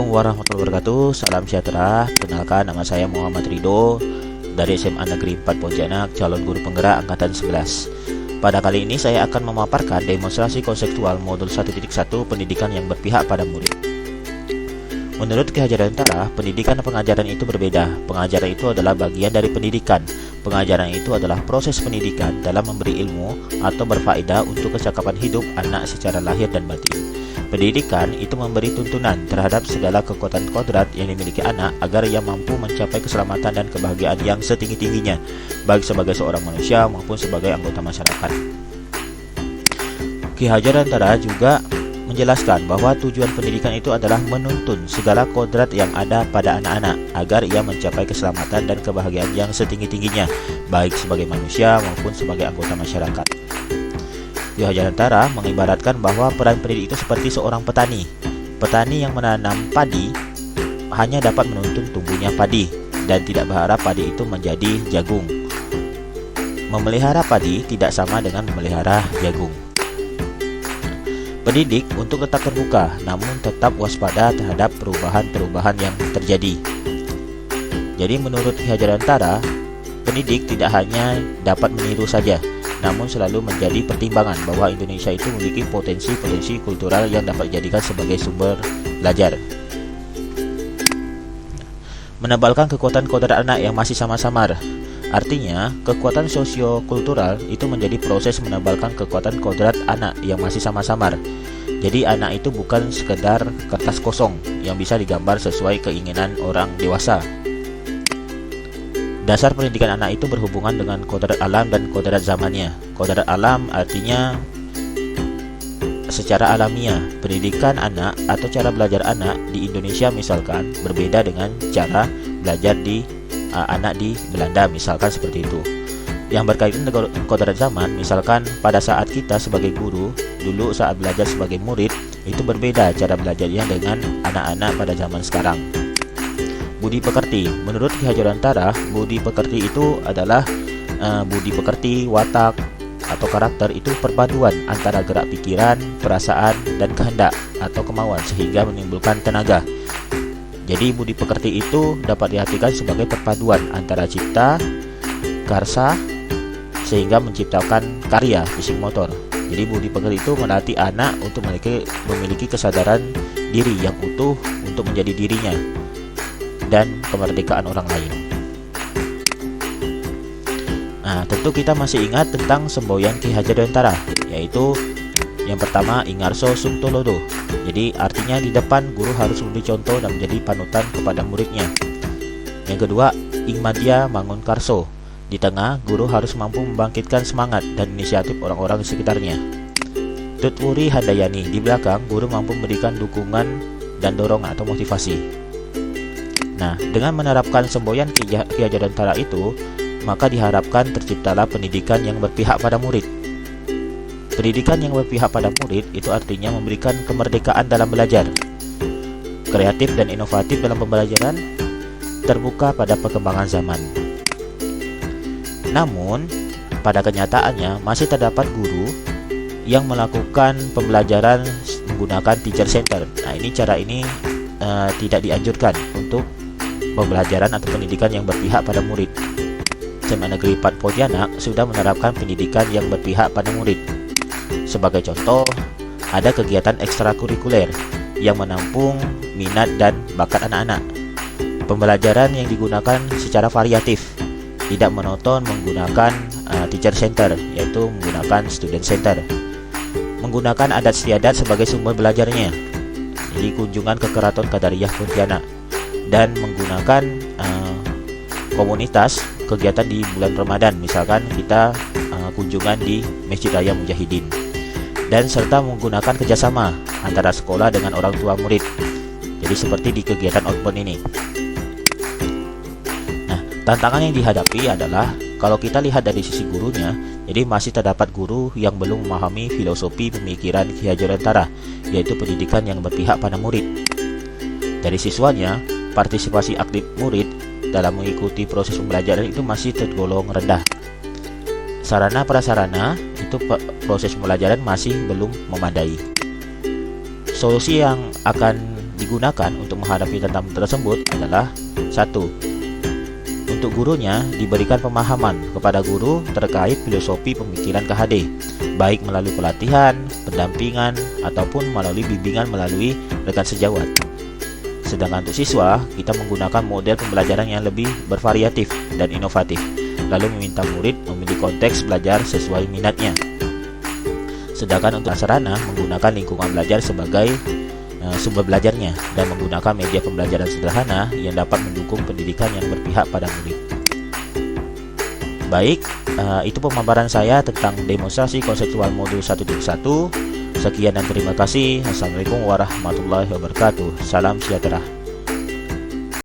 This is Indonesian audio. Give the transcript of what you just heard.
Assalamualaikum warahmatullahi wabarakatuh. Salam sejahtera. Kenalkan, nama saya Muhammad Ridho dari SMA Negeri 4 Pontianak, calon guru penggerak angkatan 11. Pada kali ini saya akan memaparkan demonstrasi konseptual modul 1.1 pendidikan yang berpihak pada murid. Menurut Ki Hajar Dewantara, pendidikan dan pengajaran itu berbeda. Pengajaran itu adalah bagian dari pendidikan. Pengajaran itu adalah proses pendidikan dalam memberi ilmu atau berfaedah untuk kecakapan hidup anak secara lahir dan batin. Pendidikan itu memberi tuntunan terhadap segala kekuatan kodrat yang dimiliki anak agar ia mampu mencapai keselamatan dan kebahagiaan yang setinggi-tingginya, baik sebagai seorang manusia maupun sebagai anggota masyarakat. Ki Hajar Dewantara juga menjelaskan bahwa tujuan pendidikan itu adalah menuntun segala kodrat yang ada pada anak-anak agar ia mencapai keselamatan dan kebahagiaan yang setinggi-tingginya, baik sebagai manusia maupun sebagai anggota masyarakat. Ki Hajar Dewantara mengibaratkan bahwa peran pendidik itu seperti seorang petani. Petani yang menanam padi hanya dapat menuntun tumbuhnya padi dan tidak berharap padi itu menjadi jagung. Memelihara padi tidak sama dengan memelihara jagung. Pendidik untuk tetap terbuka, namun tetap waspada terhadap perubahan-perubahan yang terjadi. Jadi menurut Ki Hajar Dewantara, pendidik tidak hanya dapat meniru saja, namun selalu menjadi pertimbangan bahwa Indonesia itu memiliki potensi-potensi kultural yang dapat dijadikan sebagai sumber belajar. Menebalkan kekuatan kodrat anak yang masih samar-samar. Artinya, kekuatan sosio-kultural itu menjadi proses menebalkan kekuatan kodrat anak yang masih samar-samar. Jadi anak itu bukan sekedar kertas kosong yang bisa digambar sesuai keinginan orang dewasa. Dasar pendidikan anak itu berhubungan dengan kodrat alam dan kodrat zamannya. Kodrat alam artinya secara alamiah. Pendidikan anak atau cara belajar anak di Indonesia misalkan berbeda dengan cara belajar anak di Belanda, misalkan seperti itu. Yang berkaitan dengan kodrat zaman, misalkan pada saat kita sebagai guru, dulu saat belajar sebagai murid, itu berbeda cara belajarnya dengan anak-anak pada zaman sekarang. Budi pekerti. Menurut Ki Hajar Dewantara, budi pekerti itu adalah budi pekerti, watak, atau karakter itu perpaduan antara gerak pikiran, perasaan, dan kehendak atau kemauan sehingga menimbulkan tenaga. Jadi budi pekerti itu dapat diartikan sebagai perpaduan antara cipta, karsa, sehingga menciptakan karya fisik motor. Jadi budi pekerti itu melatih anak untuk memiliki kesadaran diri yang utuh untuk menjadi dirinya dan kemerdekaan orang lain. Nah, tentu kita masih ingat tentang semboyan Ki Hajar Dewantara, yaitu yang pertama, Ingarso Sumtolodo. Jadi artinya di depan guru harus memberi contoh dan menjadi panutan kepada muridnya. Yang kedua, Ingmadya Mangunkarso. Di tengah, guru harus mampu membangkitkan semangat dan inisiatif orang-orang di sekitarnya. Tutwuri Handayani. Di belakang, guru mampu memberikan dukungan dan dorongan atau motivasi. Nah, dengan menerapkan semboyan Ki Hajar Dewantara itu, maka diharapkan terciptalah pendidikan yang berpihak pada murid. Pendidikan yang berpihak pada murid itu artinya memberikan kemerdekaan dalam belajar, kreatif dan inovatif dalam pembelajaran, terbuka pada perkembangan zaman. Namun, pada kenyataannya masih terdapat guru yang melakukan pembelajaran menggunakan teacher center. Nah, cara ini tidak dianjurkan untuk pembelajaran atau pendidikan yang berpihak pada murid. SMA Negeri 4 Pontianak sudah menerapkan pendidikan yang berpihak pada murid. Sebagai contoh, ada kegiatan ekstrakurikuler yang menampung minat dan bakat anak-anak. Pembelajaran yang digunakan secara variatif, tidak monoton menggunakan teacher center, yaitu menggunakan student center. Menggunakan adat istiadat sebagai sumber belajarnya, jadi kunjungan ke Keraton Qadariyah Pontianak, dan menggunakan komunitas kegiatan di bulan Ramadan, misalkan kita kunjungan di Masjid Raya Mujahidin, dan serta menggunakan kerjasama antara sekolah dengan orang tua murid, jadi seperti di kegiatan outbound ini. Nah, tantangan yang dihadapi adalah kalau kita lihat dari sisi gurunya, jadi masih terdapat guru yang belum memahami filosofi pemikiran Ki Hajar Dewantara, yaitu pendidikan yang berpihak pada murid. Dari siswanya, partisipasi aktif murid dalam mengikuti proses pembelajaran itu masih tergolong rendah. Sarana prasarana itu proses pembelajaran masih belum memadai. Solusi yang akan digunakan untuk menghadapi tantangan tersebut adalah: 1. Untuk gurunya diberikan pemahaman kepada guru terkait filosofi pemikiran KHD, baik melalui pelatihan, pendampingan, ataupun melalui bimbingan melalui rekan sejawat. Sedangkan untuk siswa, kita menggunakan model pembelajaran yang lebih bervariatif dan inovatif, lalu meminta murid memilih konteks belajar sesuai minatnya. Sedangkan untuk sarana menggunakan lingkungan belajar sebagai sumber belajarnya dan menggunakan media pembelajaran sederhana yang dapat mendukung pendidikan yang berpihak pada murid. Baik, itu pemaparan saya tentang demonstrasi konseptual modul 1.1. Sekian dan terima kasih. Assalamualaikum warahmatullahi wabarakatuh. Salam sejahtera.